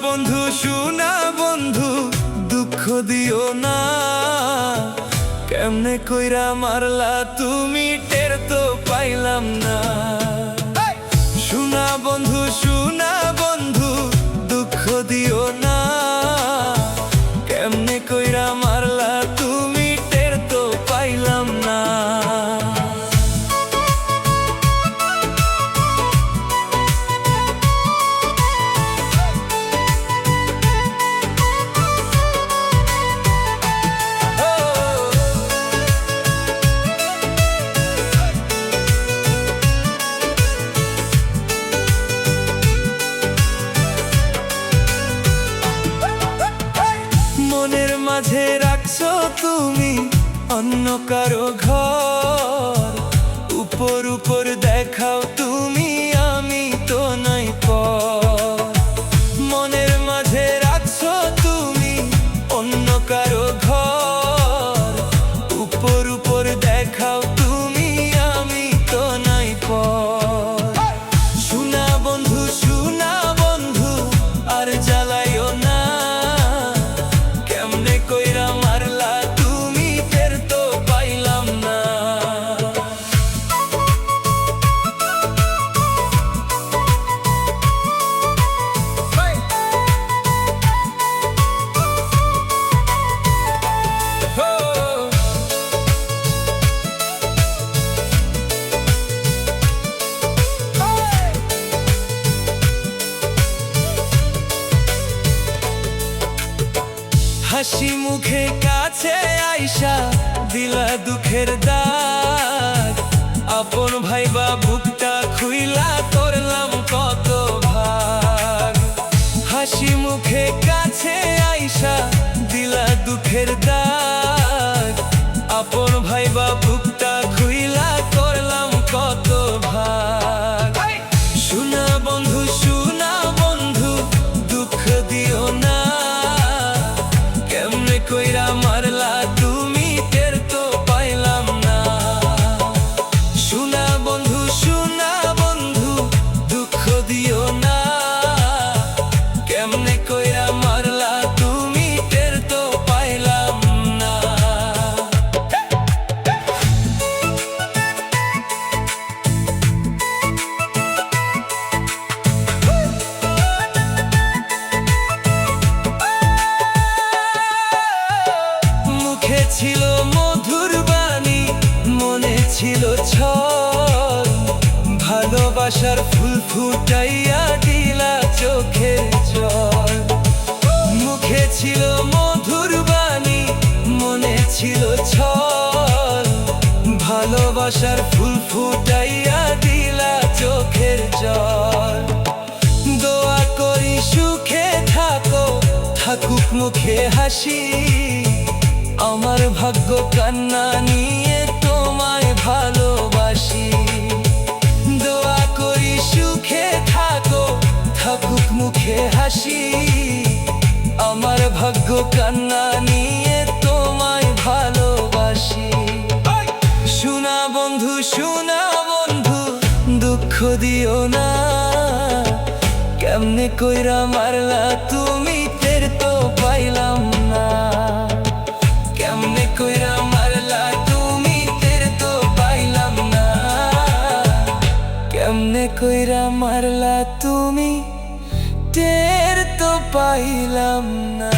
বন্ধু শুনা বন্ধু, দুঃখ দিও না। কেমনে কইরা মারলা তুমি, টের তো পাইলাম না। শুনা বন্ধু শুনা বন্ধু, দুঃখ দিও না। কেমনে কইরা মারলা তুমি, টের তো পাইলাম না। মনের মাঝে রাখছো তুমি অন্য কারো ঘর, উপর উপর দেখাও তুমি, আমি তো নাই পর। মনের মাঝে রাখছো তুমি অন্য কারো ঘর, উপর উপর দেখাও তুমি, আমি তো নাই পর। শুনা বন্ধু শুনা বন্ধু, আর জ্বালাইও না। কেমনে কইরা মারলা তুমি, টের তো পাইলাম না। হাসি মুখে কাছে আইসা দিলা দুঃখের দাগ, আপন ভাইবা বুকটা খুইলা করলাম কত ভাগ। হাসি মুখে কাছে আইসা দিলা দুঃখের দাগ, আপন ভাইবা বুকটা খুইলা করলাম কত ভাগ। শুনা বন্ধু শুনা বন্ধু, দুঃখ দিও না। কেমনে কইরা মারলা তুমি, টের তো পাইলাম না। শুনা বন্ধু শুনা বন্ধু, দুঃখ দিও না। কেমনে কইরা মারলা তুমি, টের তো পাইলাম না। মুখে ছিল মধুর বাণী, মনে ছিল ছল, ভালোবাসার ফুল ফুটাইয়া দিলা চোখের জল। মুখে ছিল মধুর বাণী, মনে ছিল ছল, ভালোবাসার ফুল ফুটাইয়া দিলা চোখের জল। দোয়া করি সুখে থাকো, থাকুক মুখে হাসি, আমার ভাগ্য কান্না নিয়ে তোমায় ভালোবাসি। দোয়া করি সুখে থাকো, থাকুক মুখে হাসি, আমার ভাগ্য কান্না নিয়ে তোমায় ভালোবাসি। শুনা বন্ধু শুনা বন্ধু, দুঃখ দিও না। কেমনে কইরা মারলা তুমি, টের তো পাইলাম না। কেমনে কইরা মারলা তুমি, টের তো পাইলাম না। কেমনে কইরা মারলা তুমি, টের তো পাইলাম না।